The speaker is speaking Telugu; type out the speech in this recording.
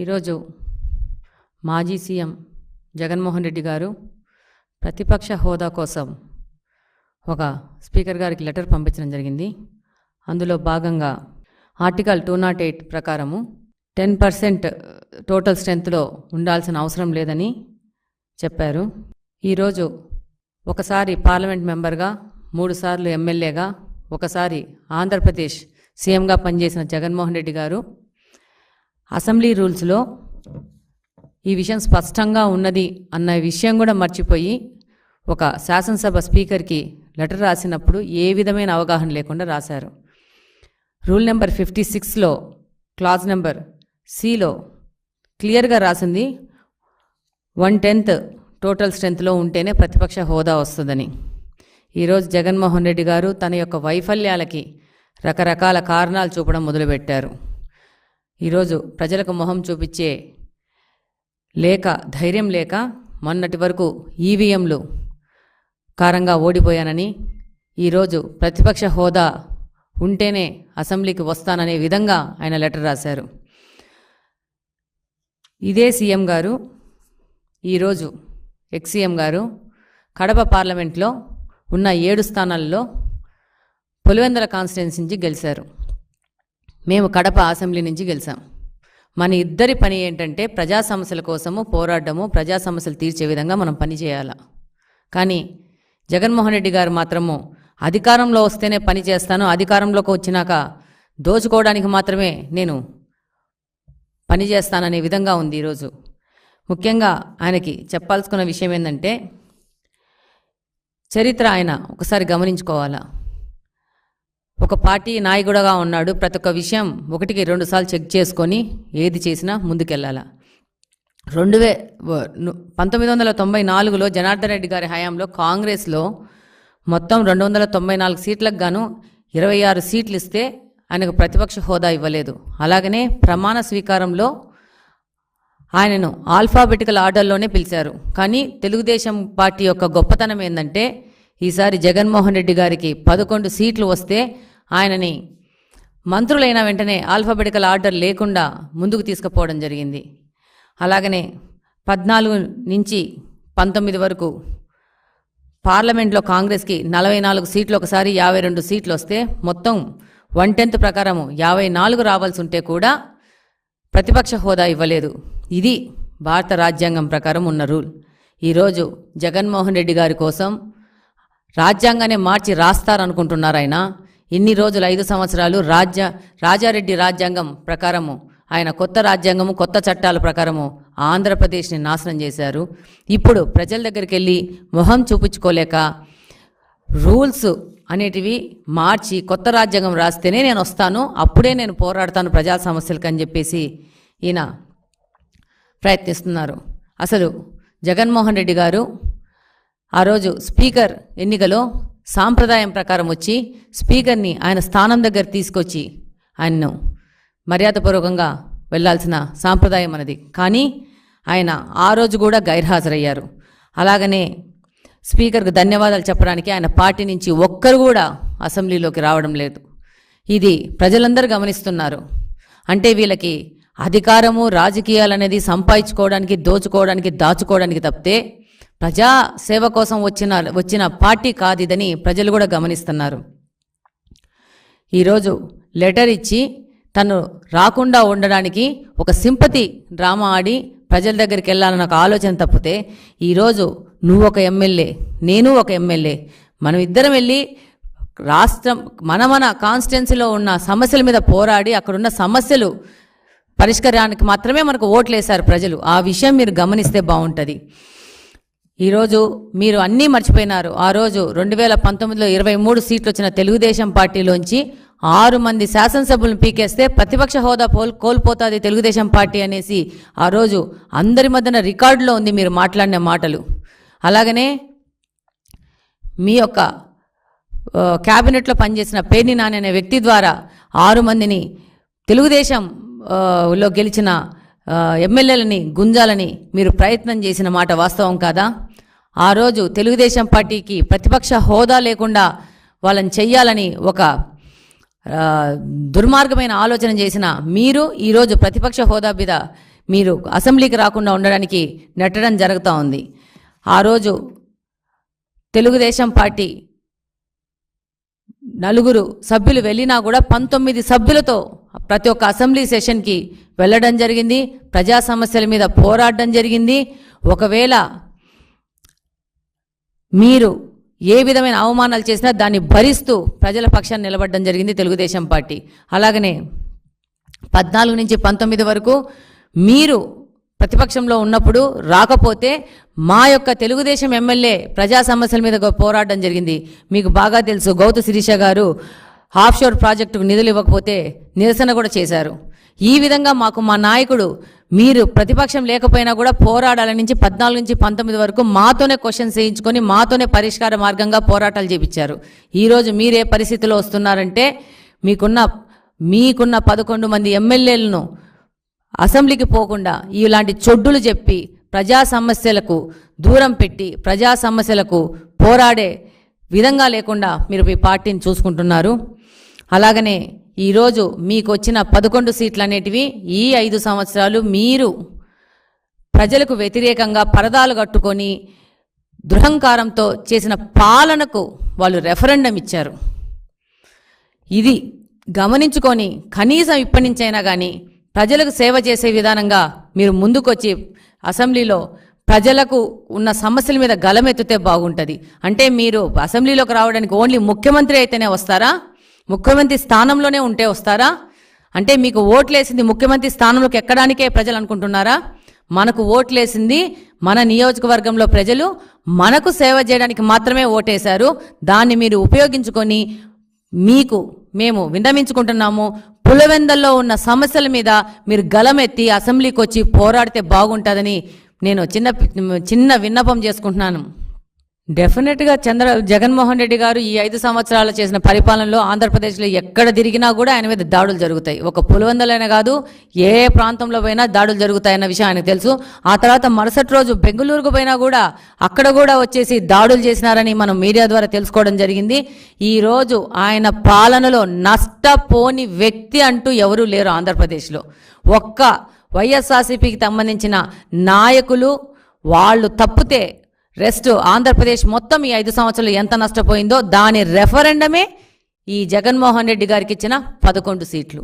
ఈరోజు మాజీ సీఎం జగన్మోహన్ రెడ్డి గారు ప్రతిపక్ష హోదా కోసం ఒక స్పీకర్ గారికి లెటర్ పంపించడం జరిగింది. అందులో భాగంగా ఆర్టికల్ 208 ప్రకారము 10% టోటల్ స్ట్రెంత్లో ఉండాల్సిన అవసరం లేదని చెప్పారు. ఈరోజు ఒకసారి పార్లమెంట్ మెంబర్గా, 3 సార్లు ఎమ్మెల్యేగా, ఒకసారి ఆంధ్రప్రదేశ్ సీఎంగా పనిచేసిన జగన్మోహన్ రెడ్డి గారు అసెంబ్లీ రూల్స్లో ఈ విషయం స్పష్టంగా ఉన్నది అన్న విషయం కూడా మర్చిపోయి ఒక శాసనసభ స్పీకర్కి లెటర్ రాసినప్పుడు ఏ విధమైన అవగాహన లేకుండా రాశారు. రూల్ నెంబర్ 56లో క్లాజ్ నెంబర్ సిలో క్లియర్గా రాసింది 1/10 టోటల్ స్ట్రెంత్లో ఉంటేనే ప్రతిపక్ష హోదా వస్తుందని. ఈరోజు జగన్మోహన్ రెడ్డి గారు తన యొక్క వైఫల్యాలకి రకరకాల కారణాలు చూపడం మొదలుపెట్టారు. ఈరోజు ప్రజలకు మొహం చూపించే లేక, ధైర్యం లేక మొన్నటి వరకు ఈవీఎంలు కారంగా ఓడిపోయానని, ఈరోజు ప్రతిపక్ష హోదా ఉంటేనే అసెంబ్లీకి వస్తాననే విధంగా ఆయన లెటర్ రాశారు. ఇదే సీఎం గారు ఈరోజు ఎక్స్-సీఎం గారు కడప పార్లమెంట్లో ఉన్న 7 స్థానాల్లో పులివెందుల కాన్స్టిట్యున్సీ నుంచి గెలిచారు. మేము కడప అసెంబ్లీ నుంచి గెలిచాం. మన ఇద్దరి పని ఏంటంటే ప్రజా సమస్యల కోసము పోరాడము, ప్రజా సమస్యలు తీర్చే విధంగా మనం పని చేయాలి. కానీ జగన్మోహన్ రెడ్డి గారు మాత్రము అధికారంలో వస్తేనే పని చేస్తాను, అధికారంలోకి వచ్చినాక దోచుకోవడానికి మాత్రమే నేను పని చేస్తాననే విధంగా ఉంది. ఈరోజు ముఖ్యంగా ఆయనకి చెప్పాల్సుకున్న విషయం ఏంటంటే, చరిత్ర ఆయన ఒకసారి గమనించుకోవాలా. ఒక పార్టీ నాయకుడుగా ఉన్నాడు, ప్రతి ఒక్క విషయం 1కి 2 సార్లు చెక్ చేసుకొని ఏది చేసినా ముందుకెళ్ళాల. 1994లో జనార్దన్ రెడ్డి గారి హయాంలో కాంగ్రెస్లో మొత్తం 294 సీట్లకు గాను 26 సీట్లు ఇస్తే ఆయనకు ప్రతిపక్ష హోదా ఇవ్వలేదు. అలాగనే ప్రమాణ స్వీకారంలో ఆయనను ఆల్ఫాబెటికల్ ఆర్డర్లోనే పిలిచారు. కానీ తెలుగుదేశం పార్టీ యొక్క గొప్పతనం ఏంటంటే, ఈసారి జగన్మోహన్ రెడ్డి గారికి 11 సీట్లు వస్తే ఆయనని మంత్రులైన వెంటనే ఆల్ఫాబెటికల్ ఆర్డర్ లేకుండా ముందుకు తీసుకుపోవడం జరిగింది. అలాగనే 14 నుంచి 19 వరకు పార్లమెంట్లో కాంగ్రెస్కి 44 సీట్లు, ఒకసారి 52 సీట్లు వస్తే మొత్తం 1/10 ప్రకారము 54 రావాల్సి ఉంటే కూడా ప్రతిపక్ష హోదా ఇవ్వలేదు. ఇది భారత రాజ్యాంగం ప్రకారం ఉన్న రూల్. ఈరోజు జగన్మోహన్ రెడ్డి గారి కోసం రాజ్యాంగాన్ని మార్చి రాస్తారనుకుంటున్నారు. ఆయన ఇన్ని రోజులు 5 సంవత్సరాలు రాజారెడ్డి రాజ్యాంగం ప్రకారము, ఆయన కొత్త రాజ్యాంగము, కొత్త చట్టాల ప్రకారము ఆంధ్రప్రదేశ్ని నాశనం చేశారు. ఇప్పుడు ప్రజల దగ్గరికి వెళ్ళి మొహం చూపించుకోలేక రూల్స్ అనేటివి మార్చి కొత్త రాజ్యాంగం రాస్తేనే నేను వస్తాను, అప్పుడే నేను పోరాడతాను ప్రజా సమస్యలకు అని చెప్పేసి ఈయన ప్రయత్నిస్తున్నారు. అసలు జగన్మోహన్ రెడ్డి గారు ఆ రోజు స్పీకర్ ఎన్నికలో సాంప్రదాయం ప్రకారం వచ్చి స్పీకర్ని ఆయన స్థానం దగ్గర తీసుకొచ్చి ఆయన్ను మర్యాదపూర్వకంగా వెళ్లాల్సిన సాంప్రదాయం అన్నది. కానీ ఆయన ఆ రోజు కూడా గైర్హాజరయ్యారు. అలాగనే స్పీకర్కు ధన్యవాదాలు చెప్పడానికి ఆయన పార్టీ నుంచి ఒక్కరు కూడా అసెంబ్లీలోకి రావడం లేదు. ఇది ప్రజలందరూ గమనిస్తున్నారు. అంటే వీళ్ళకి అధికారము, రాజకీయాలు అనేది సంపాదించుకోవడానికి, దోచుకోవడానికి, దాచుకోవడానికి తప్పితే ప్రజా సేవ కోసం వచ్చిన పార్టీ కాదు ఇదని ప్రజలు కూడా గమనిస్తున్నారు. ఈరోజు లెటర్ ఇచ్చి తను రాకుండా ఉండడానికి ఒక సింపతి డ్రామా ఆడి ప్రజల దగ్గరికి వెళ్ళాలన్న ఒక ఆలోచన తప్పితే, ఈరోజు నువ్వు ఒక ఎమ్మెల్యే, నేను ఒక ఎమ్మెల్యే, మనం ఇద్దరం వెళ్ళి రాష్ట్రం మన కాన్స్టిట్యున్సీలో ఉన్న సమస్యల మీద పోరాడి అక్కడున్న సమస్యలు పరిష్కారానికి మాత్రమే మనకు ఓట్లు వేశారు ప్రజలు. ఆ విషయం మీరు గమనిస్తే బాగుంటుంది. ఈరోజు మీరు అన్నీ మర్చిపోయినారు. ఆ రోజు 2019లో 23 సీట్లు వచ్చిన తెలుగుదేశం పార్టీలోంచి 6 మంది శాసనసభ్యులను పీకేస్తే ప్రతిపక్ష హోదా కోల్పోతుంది తెలుగుదేశం పార్టీ అనేసి ఆ రోజు అందరి మధ్యన రికార్డులో ఉంది మీరు మాట్లాడిన మాటలు. అలాగనే మీ యొక్క క్యాబినెట్లో పనిచేసిన పేర్ని నాని అనే వ్యక్తి ద్వారా 6 మందిని తెలుగుదేశంలో గెలిచిన ఎమ్మెల్యేలని గుంజాలని మీరు ప్రయత్నం చేసిన మాట వాస్తవం కాదా? ఆ రోజు తెలుగుదేశం పార్టీకి ప్రతిపక్ష హోదా లేకుండా వాళ్ళని చెయ్యాలని ఒక దుర్మార్గమైన ఆలోచన చేసిన మీరు ఈరోజు ప్రతిపక్ష హోదా మీద మీరు అసెంబ్లీకి రాకుండా ఉండడానికి నెట్టడం జరుగుతూ ఉంది. ఆ రోజు తెలుగుదేశం పార్టీ 4 సభ్యులు వెళ్ళినా కూడా 19 సభ్యులతో ప్రతి ఒక్క అసెంబ్లీ సెషన్కి వెళ్ళడం జరిగింది. ప్రజా సమస్యల మీద పోరాడడం జరిగింది. ఒకవేళ మీరు ఏ విధమైన అవమానాలు చేసినా దాన్ని భరిస్తూ ప్రజల పక్షాన్ని నిలబడడం జరిగింది తెలుగుదేశం పార్టీ. అలాగనే 14 నుంచి 19 వరకు మీరు ప్రతిపక్షంలో ఉన్నప్పుడు రాకపోతే మా యొక్క తెలుగుదేశం ఎమ్మెల్యే ప్రజా సమస్యల మీద పోరాడడం జరిగింది. మీకు బాగా తెలుసు, గౌతు శిరీష గారు ఆఫ్షోర్ ప్రాజెక్టుకు నిధులు ఇవ్వకపోతే నిరసన కూడా చేశారు. ఈ విధంగా మాకు మా నాయకుడు మీరు ప్రతిపక్షం లేకపోయినా కూడా పోరాడాల నుంచి 14 నుంచి 19 వరకు మాతోనే క్వశ్చన్స్ వేయించుకొని మాతోనే పరిష్కార మార్గంగా పోరాటాలు చేపించారు. ఈరోజు మీరే పరిస్థితిలో వస్తున్నారంటే మీకున్న 11 మంది ఎమ్మెల్యేలను అసెంబ్లీకి పోకుండా ఇలాంటి చొడ్డులు చెప్పి ప్రజా సమస్యలకు దూరం పెట్టి ప్రజా సమస్యలకు పోరాడే విధంగా లేకుండా మీరు మీ పార్టీని చూసుకుంటున్నారు. అలాగనే ఈరోజు మీకు వచ్చిన 11 సీట్లు అనేటివి ఈ 5 సంవత్సరాలు మీరు ప్రజలకు వ్యతిరేకంగా పరదాలు కట్టుకొని దురహంకారంతో చేసిన పాలనకు వాళ్ళు రెఫరెండం ఇచ్చారు. ఇది గమనించుకొని కనీసం ఇప్పటి నుంచైనా కానీ ప్రజలకు సేవ చేసే విధానంగా మీరు ముందుకొచ్చి అసెంబ్లీలో ప్రజలకు ఉన్న సమస్యల మీద గలమెత్తితే బాగుంటుంది. అంటే మీరు అసెంబ్లీలోకి రావడానికి ఓన్లీ ముఖ్యమంత్రి అయితేనే వస్తారా? ముఖ్యమంత్రి స్థానంలోనే ఉంటే వస్తారా? అంటే మీకు ఓట్లేసింది ముఖ్యమంత్రి స్థానంలోకి ఎక్కడానికే ప్రజలు అనుకుంటున్నారా? మనకు ఓట్లేసింది మన నియోజకవర్గంలో ప్రజలు మనకు సేవ చేయడానికి మాత్రమే ఓటేశారు. దాన్ని మీరు ఉపయోగించుకొని మేము విన్నవించుకుంటున్నాము, పులివెందుల్లో ఉన్న సమస్యల మీద మీరు గలమెత్తి అసెంబ్లీకి వచ్చి పోరాడితే బాగుంటుందని నేను చిన్న విన్నపం చేసుకుంటున్నాను. డెఫినెట్గా జగన్మోహన్ రెడ్డి గారు ఈ 5 సంవత్సరాలు చేసిన పరిపాలనలో ఆంధ్రప్రదేశ్లో ఎక్కడ తిరిగినా కూడా ఆయన మీద దాడులు జరుగుతాయి. ఒక పులివెందులైనా కాదు, ఏ ప్రాంతంలో పోయినా దాడులు జరుగుతాయన్న విషయం ఆయనకు తెలుసు. ఆ తర్వాత మరుసటి రోజు బెంగళూరుకు పోయినా కూడా అక్కడ కూడా వచ్చేసి దాడులు చేసినారని మనం మీడియా ద్వారా తెలుసుకోవడం జరిగింది. ఈరోజు ఆయన పాలనలో నష్టపోని వ్యక్తి అంటూ ఎవరూ లేరు ఆంధ్రప్రదేశ్లో. ఒక్క వైఎస్ఆర్సీపీకి సంబంధించిన నాయకులు వాళ్ళు తప్పితే రెస్ట్ ఆంధ్రప్రదేశ్ మొత్తం ఈ 5 సంవత్సరాలు ఎంత నష్టపోయిందో దాని రెఫరెండమే ఈ జగన్మోహన్ రెడ్డి గారికి ఇచ్చిన 11 సీట్లు.